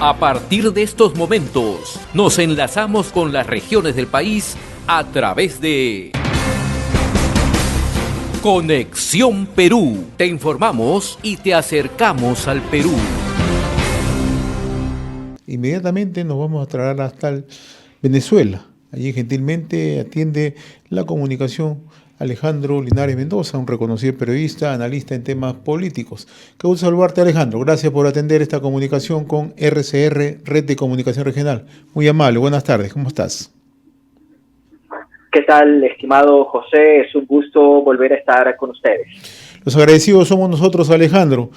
A partir de estos momentos, nos enlazamos con las regiones del país a través de Conexión Perú. Te informamos y te acercamos al Perú. Inmediatamente nos vamos a trasladar hasta Venezuela. Allí gentilmente atiende la comunicación Alejandro Linares Mendoza, un reconocido periodista, analista en temas políticos. Qué gusto saludarte, Alejandro. Gracias por atender esta comunicación con RCR, Red de Comunicación Regional. Muy amable, buenas tardes, ¿cómo estás? ¿Qué tal, estimado José? Es un gusto volver a estar con ustedes. Los agradecidos somos nosotros, Alejandro.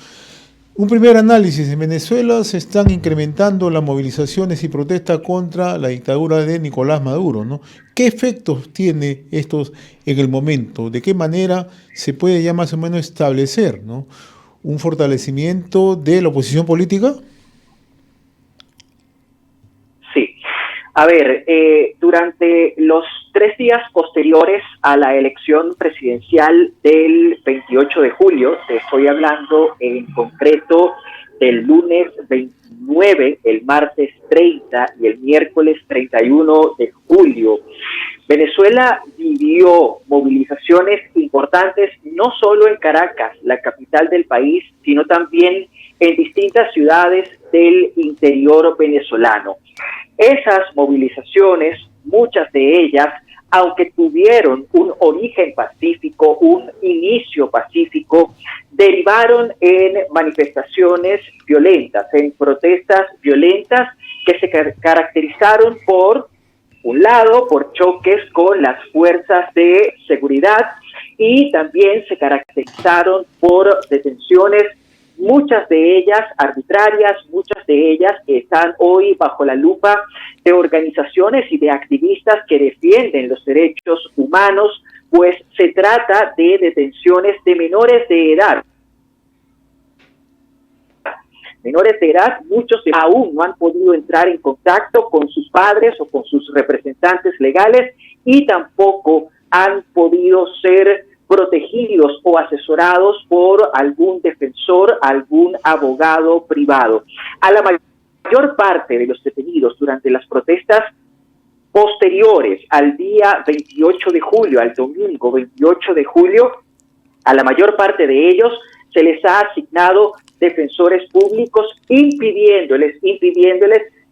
Un primer análisis. En Venezuela se están incrementando las movilizaciones y protestas contra la dictadura de Nicolás Maduro, ¿no? ¿Qué efectos tiene estos en el momento? ¿De qué manera se puede ya más o menos establecer, ¿no?, un fortalecimiento de la oposición política? Sí. A ver, durante los 3 días posteriores a la elección presidencial del 28 de julio, te estoy hablando en concreto del lunes 29, el martes 30 y el miércoles 31 de julio, Venezuela vivió movilizaciones importantes no solo en Caracas, la capital del país, sino también en distintas ciudades del interior venezolano. Esas movilizaciones, muchas de ellas, aunque tuvieron un origen pacífico, un inicio pacífico, derivaron en manifestaciones violentas, en protestas violentas que se caracterizaron por un lado, por choques con las fuerzas de seguridad y también se caracterizaron por detenciones, muchas de ellas arbitrarias, muchas de ellas que están hoy bajo la lupa de organizaciones y de activistas que defienden los derechos humanos, pues se trata de detenciones de menores de edad. Menores de edad, muchos aún no han podido entrar en contacto con sus padres o con sus representantes legales y tampoco han podido ser protegidos o asesorados por algún defensor, algún abogado privado. A la mayor parte de los detenidos durante las protestas posteriores al día 28 de julio, al domingo 28 de julio, a la mayor parte de ellos se les ha asignado defensores públicos impidiéndoles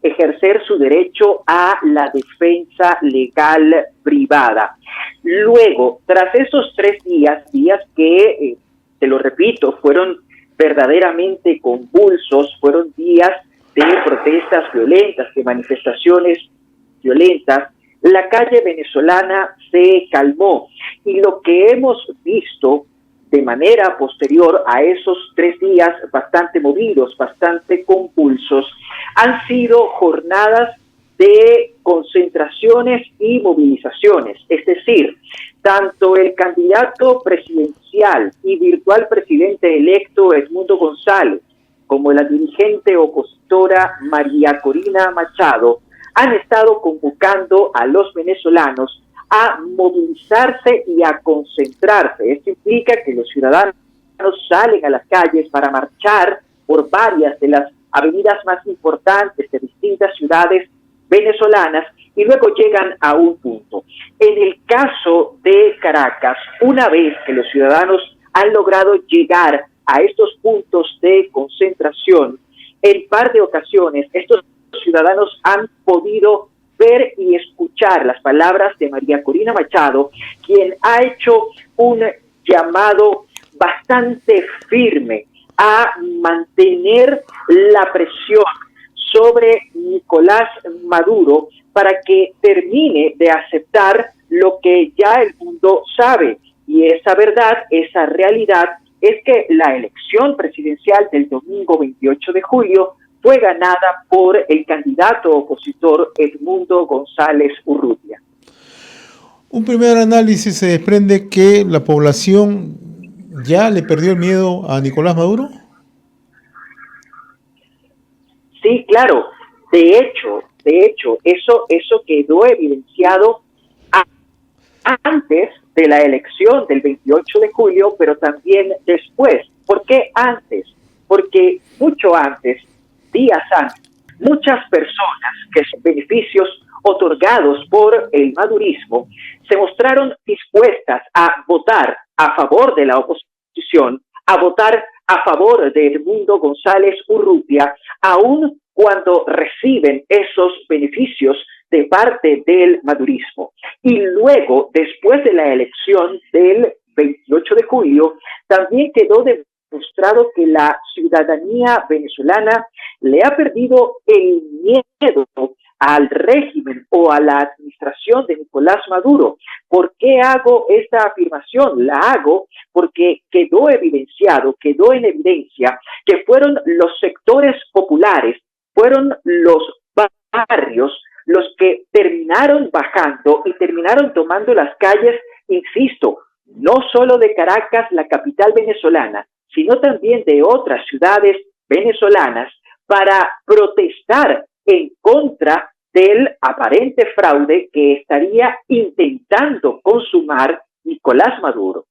ejercer su derecho a la defensa legal privada. Luego, tras esos 3 días que, te lo repito, fueron verdaderamente convulsos, fueron días de protestas violentas, de manifestaciones violentas, la calle venezolana se calmó y lo que hemos visto de manera posterior a esos 3 días bastante movidos, bastante convulsos, han sido jornadas de concentraciones y movilizaciones. Es decir, tanto el candidato presidencial y virtual presidente electo Edmundo González como la dirigente opositora María Corina Machado han estado convocando a los venezolanos a movilizarse y a concentrarse. Esto implica que los ciudadanos salen a las calles para marchar por varias de las avenidas más importantes de distintas ciudades venezolanas y luego llegan a un punto. En el caso de Caracas, una vez que los ciudadanos han logrado llegar a estos puntos de concentración, en par de ocasiones estos ciudadanos han podido ver y escuchar las palabras de María Corina Machado, quien ha hecho un llamado bastante firme a mantener la presión sobre Nicolás Maduro para que termine de aceptar lo que ya el mundo sabe. Y esa verdad, esa realidad, es que la elección presidencial del domingo 28 de julio fue ganada por el candidato opositor Edmundo González Urrutia. Un primer análisis se desprende que la población ya le perdió el miedo a Nicolás Maduro. Sí, claro. De hecho, eso quedó evidenciado antes de la elección del 28 de julio, pero también después. ¿Por qué antes? Porque mucho antes, días antes, muchas personas que son beneficios otorgados por el madurismo se mostraron dispuestas a votar a favor de la oposición, a votar a favor de Edmundo González Urrutia, aun cuando reciben esos beneficios de parte del madurismo. Y luego, después de la elección del 28 de julio, también quedó demostrado que la ciudadanía venezolana le ha perdido el miedo al régimen o a la administración de Nicolás Maduro. ¿Por qué hago esta afirmación? La hago porque quedó evidenciado, quedó en evidencia que fueron los sectores populares, fueron los barrios los que terminaron bajando y terminaron tomando las calles, insisto, no solo de Caracas, la capital venezolana, sino también de otras ciudades venezolanas, para protestar en contra del aparente fraude que estaría intentando consumar Nicolás Maduro.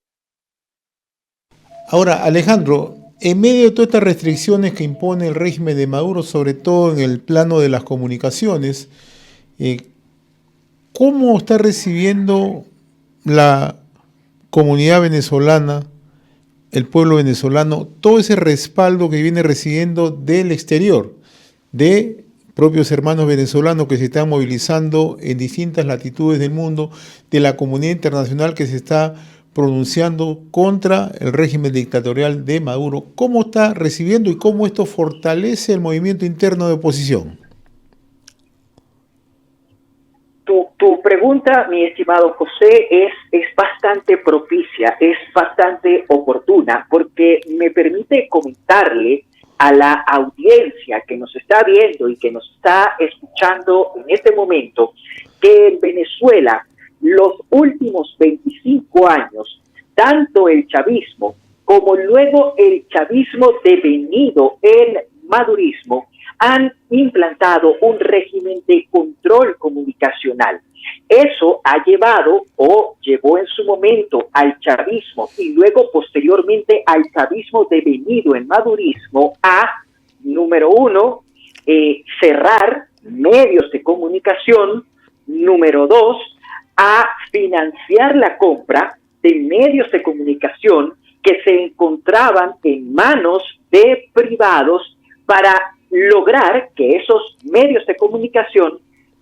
Ahora, Alejandro, en medio de todas estas restricciones que impone el régimen de Maduro, sobre todo en el plano de las comunicaciones, ¿cómo está recibiendo la comunidad venezolana, el pueblo venezolano, todo ese respaldo que viene recibiendo del exterior, de propios hermanos venezolanos que se están movilizando en distintas latitudes del mundo, de la comunidad internacional que se está pronunciando contra el régimen dictatorial de Maduro? ¿Cómo está recibiendo y cómo esto fortalece el movimiento interno de oposición? Tu pregunta, mi estimado José, es bastante propicia, es bastante oportuna, porque me permite comentarle a la audiencia que nos está viendo y que nos está escuchando en este momento que en Venezuela los últimos 25 años, tanto el chavismo como luego el chavismo devenido en madurismo, han implantado un régimen de control comunicacional. Eso ha llevado o llevó en su momento al chavismo y luego posteriormente al chavismo devenido en madurismo a, número uno, cerrar medios de comunicación, número dos, a financiar la compra de medios de comunicación que se encontraban en manos de privados para lograr que esos medios de comunicación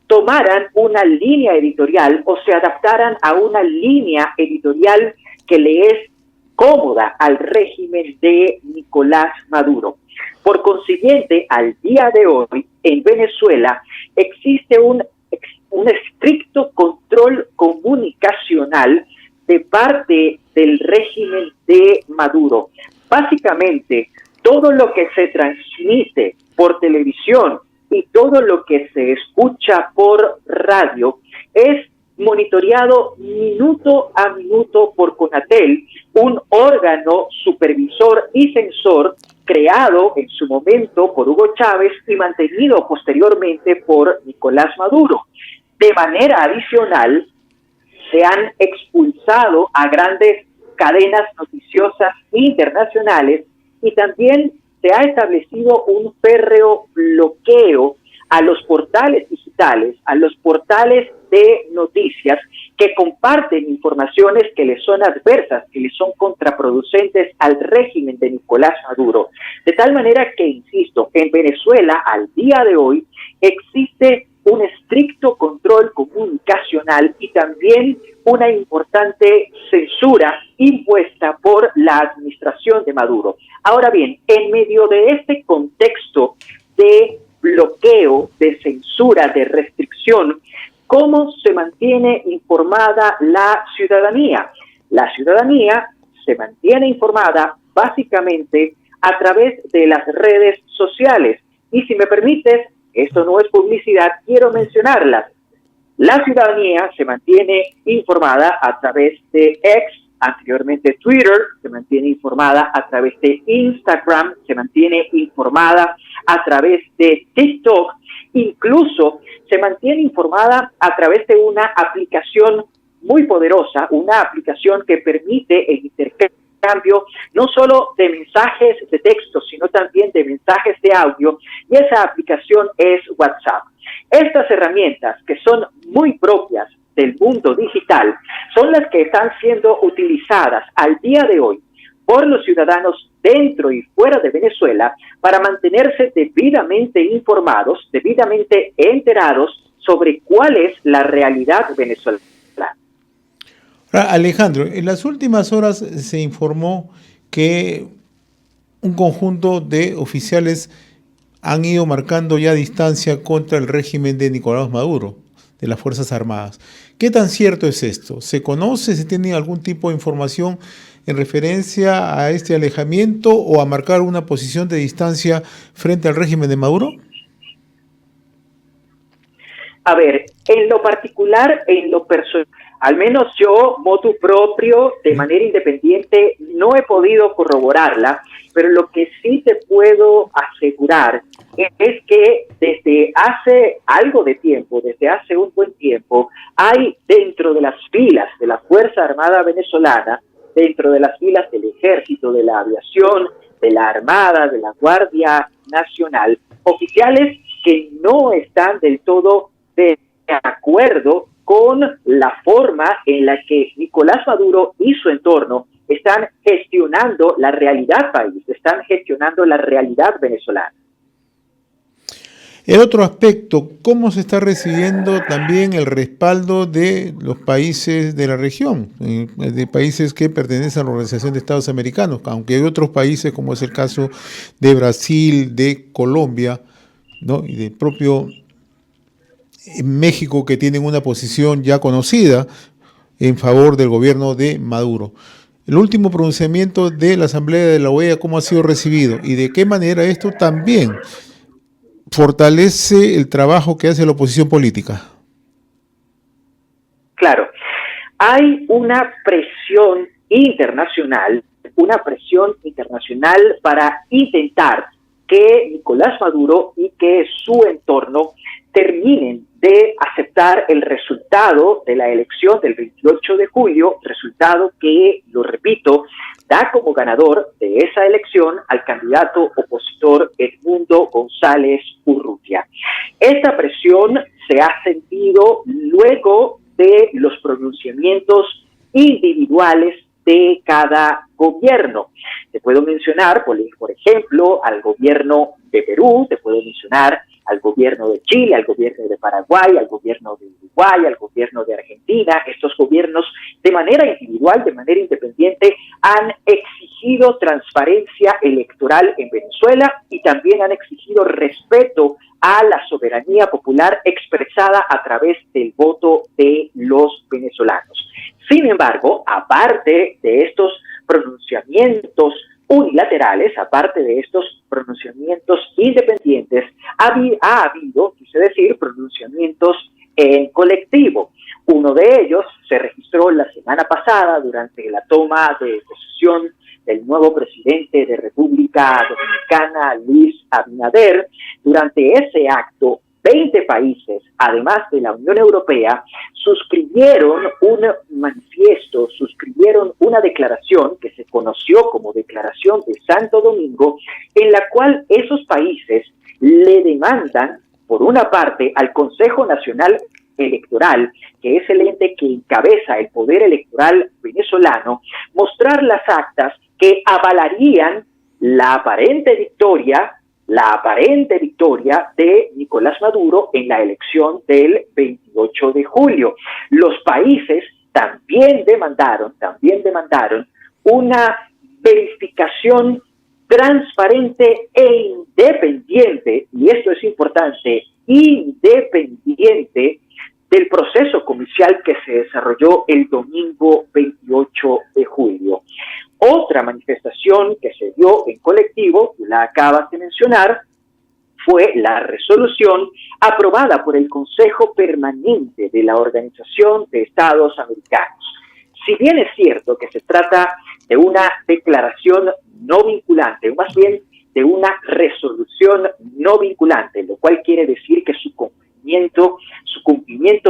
tomaran una línea editorial o se adaptaran a una línea editorial que le es cómoda al régimen de Nicolás Maduro. Por consiguiente, al día de hoy, en Venezuela, existe un estricto control comunicacional de parte del régimen de Maduro. Básicamente, todo lo que se transmite por televisión y todo lo que se escucha por radio es monitoreado minuto a minuto por CONATEL, un órgano supervisor y censor creado en su momento por Hugo Chávez y mantenido posteriormente por Nicolás Maduro. De manera adicional, se han expulsado a grandes cadenas noticiosas internacionales y también se ha establecido un férreo bloqueo a los portales digitales, a los portales de noticias que comparten informaciones que les son adversas, que les son contraproducentes al régimen de Nicolás Maduro. De tal manera que, insisto, en Venezuela al día de hoy existe un estricto control comunicacional y también una importante censura impuesta por la administración de Maduro. Ahora bien, en medio de este contexto de bloqueo, de censura, de restricción, ¿cómo se mantiene informada la ciudadanía? La ciudadanía se mantiene informada básicamente a través de las redes sociales. Y si me permites, esto no es publicidad, quiero mencionarlas. La ciudadanía se mantiene informada a través de X, anteriormente Twitter, se mantiene informada a través de Instagram, se mantiene informada a través de TikTok, incluso se mantiene informada a través de una aplicación muy poderosa, una aplicación que permite el intercambio no solo de mensajes de texto, sino también de mensajes de audio, y esa aplicación es WhatsApp. Estas herramientas, que son muy propias del mundo digital, son las que están siendo utilizadas al día de hoy por los ciudadanos dentro y fuera de Venezuela para mantenerse debidamente informados, debidamente enterados sobre cuál es la realidad venezolana. Alejandro, en las últimas horas se informó que un conjunto de oficiales han ido marcando ya distancia contra el régimen de Nicolás Maduro, de las Fuerzas Armadas. ¿Qué tan cierto es esto? ¿Se conoce, se tiene algún tipo de información en referencia a este alejamiento o a marcar una posición de distancia frente al régimen de Maduro? A ver, en lo particular, en lo personal, al menos yo, motu propio, de manera independiente, no he podido corroborarla, pero lo que sí te puedo asegurar es que desde hace algo de tiempo, desde hace un buen tiempo, hay dentro de las filas de la Fuerza Armada venezolana, dentro de las filas del Ejército, de la Aviación, de la Armada, de la Guardia Nacional, oficiales que no están del todo de acuerdo con la forma en la que Nicolás Maduro y su entorno están gestionando la realidad país, están gestionando la realidad venezolana. El otro aspecto, ¿cómo se está recibiendo también el respaldo de los países de la región, de países que pertenecen a la Organización de Estados Americanos, aunque hay otros países como es el caso de Brasil, de Colombia, ¿no? Y del propio México, que tienen una posición ya conocida en favor del gobierno de Maduro? El último pronunciamiento de la Asamblea de la OEA, ¿cómo ha sido recibido? Y de qué manera esto también fortalece el trabajo que hace la oposición política. Claro, hay una presión internacional para intentar que Nicolás Maduro y que su entorno terminen de aceptar el resultado de la elección del 28 de julio, resultado que, lo repito, da como ganador de esa elección al candidato opositor Edmundo González Urrutia. Esta presión se ha sentido luego de los pronunciamientos individuales de cada gobierno. Te puedo mencionar, por ejemplo, al gobierno de Perú, te puedo mencionar al gobierno de Chile, al gobierno de Paraguay, al gobierno de Uruguay, al gobierno de Argentina. Estos gobiernos, de manera individual, de manera independiente, han exigido transparencia electoral en Venezuela y también han exigido respeto a la soberanía popular expresada a través del voto de los venezolanos. Sin embargo, aparte de estos pronunciamientos unilaterales, aparte de estos pronunciamientos independientes, ha habido, quise decir, pronunciamientos en colectivo. Uno de ellos se registró la semana pasada durante la toma de posesión del nuevo presidente de República Dominicana, Luis Abinader. Durante ese acto, 20 países, además de la Unión Europea, suscribieron un manifiesto, suscribieron una declaración que se conoció como Declaración de Santo Domingo, en la cual esos países le demandan, por una parte, al Consejo Nacional Electoral, que es el ente que encabeza el poder electoral venezolano, mostrar las actas que avalarían la aparente victoria de Nicolás Maduro en la elección del 28 de julio. Los países también demandaron una verificación transparente e independiente, y esto es importante, independiente del proceso comercial que se desarrolló el domingo 28 de julio. Otra manifestación que se dio en colectivo, tú la acabas de mencionar, fue la resolución aprobada por el Consejo Permanente de la Organización de Estados Americanos. Si bien es cierto que se trata de una declaración no vinculante, o más bien de una resolución no vinculante, lo cual quiere decir que su cumplimiento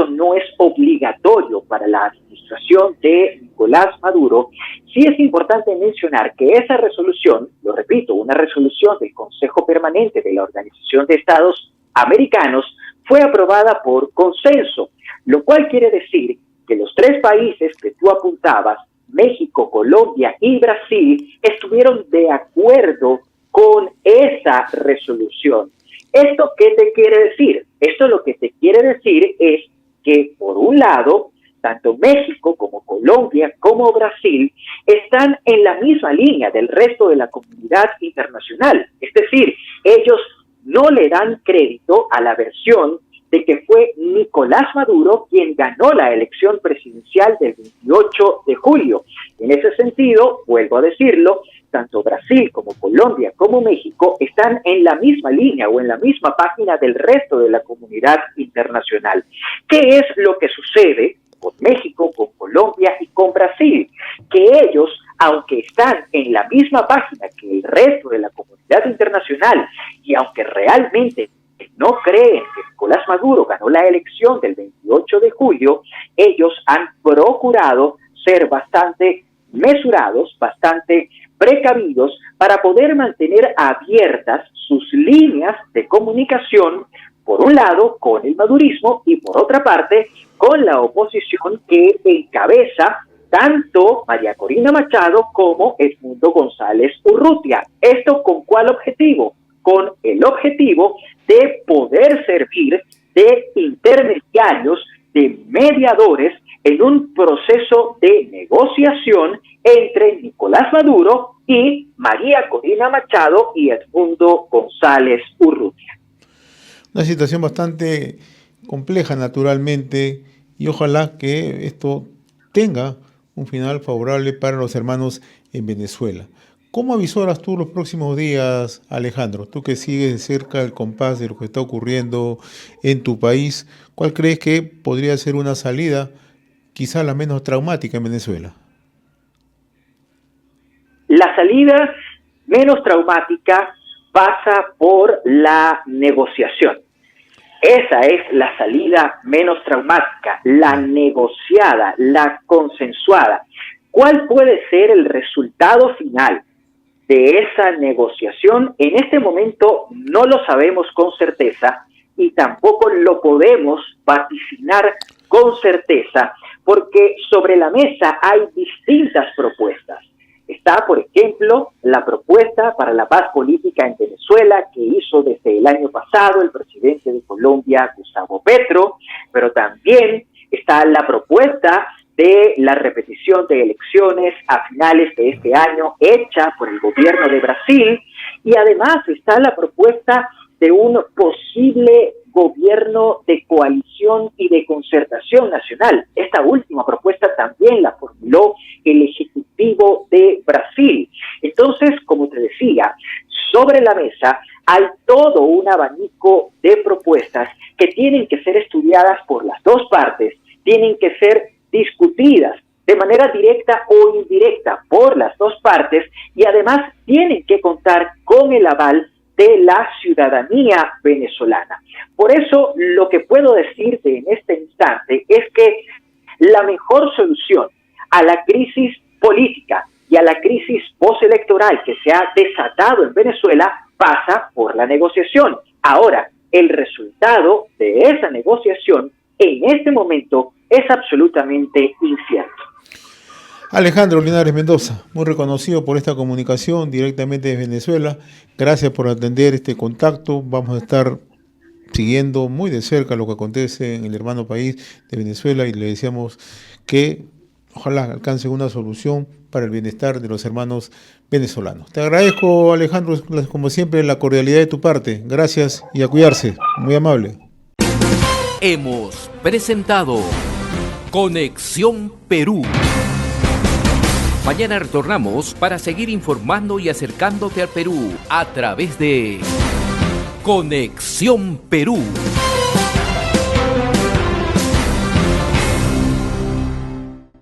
no es obligatorio para la administración de Nicolás Maduro, sí es importante mencionar que esa resolución, lo repito, una resolución resolución del Consejo Permanente de la Organización de Estados Americanos fue aprobada por consenso, lo cual quiere decir que los tres países que tú apuntabas, México, Colombia y Brasil, estuvieron de acuerdo con esa resolución. ¿Esto qué te quiere decir? Esto lo que te quiere decir es que, por un lado, tanto México como Colombia como Brasil están en la misma línea del resto de la comunidad internacional. Es decir, ellos no le dan crédito a la versión de que fue Nicolás Maduro quien ganó la elección presidencial del 28 de julio. En ese sentido, vuelvo a decirlo, tanto Brasil como Colombia como México están en la misma línea o en la misma página del resto de la comunidad internacional. ¿Qué es lo que sucede con México, con Colombia y con Brasil? Que ellos, aunque están en la misma página que el resto de la comunidad internacional y aunque realmente no creen que Nicolás Maduro ganó la elección del 28 de julio, ellos han procurado ser bastante mesurados, bastante precavidos para poder mantener abiertas sus líneas de comunicación, por un lado con el madurismo y por otra parte con la oposición que encabeza tanto María Corina Machado como Edmundo González Urrutia. ¿Esto con cuál objetivo? Con el objetivo de poder servir de intermediarios, de mediadores en un proceso de negociación entre Nicolás Maduro y María Corina Machado y Edmundo González Urrutia. Una situación bastante compleja naturalmente y ojalá que esto tenga un final favorable para los hermanos en Venezuela. ¿Cómo avisoras tú los próximos días, Alejandro? Tú que sigues de cerca el compás de lo que está ocurriendo en tu país, ¿cuál crees que podría ser una salida, quizá la menos traumática en Venezuela? La salida menos traumática pasa por la negociación. Esa es la salida menos traumática, la negociada, la consensuada. ¿Cuál puede ser el resultado final de esa negociación? En este momento no lo sabemos con certeza y tampoco lo podemos vaticinar con certeza, porque sobre la mesa hay distintas propuestas. Está, por ejemplo, la propuesta para la paz política en Venezuela que hizo desde el año pasado el presidente de Colombia, Gustavo Petro, pero también está la propuesta de la repetición de elecciones a finales de este año hecha por el gobierno de Brasil, y además está la propuesta de un posible gobierno de coalición y de concertación nacional. Esta última propuesta también la formuló el Ejecutivo de Brasil. Entonces, como te decía, sobre la mesa hay todo un abanico de propuestas que tienen que ser estudiadas por las dos partes, tienen que ser discutidas de manera directa o indirecta por las dos partes y además tienen que contar con el aval de la ciudadanía venezolana. Por eso, lo que puedo decirte en este instante es que la mejor solución a la crisis política y a la crisis postelectoral que se ha desatado en Venezuela pasa por la negociación. Ahora, el resultado de esa negociación en este momento es absolutamente incierto. Alejandro Linares Mendoza, muy reconocido por esta comunicación directamente desde Venezuela. Gracias por atender este contacto. Vamos a estar siguiendo muy de cerca lo que acontece en el hermano país de Venezuela y le deseamos que ojalá alcance una solución para el bienestar de los hermanos venezolanos. Te agradezco, Alejandro, como siempre, la cordialidad de tu parte. Gracias y a cuidarse. Muy amable. Hemos presentado Conexión Perú. Mañana retornamos para seguir informando y acercándote al Perú a través de Conexión Perú.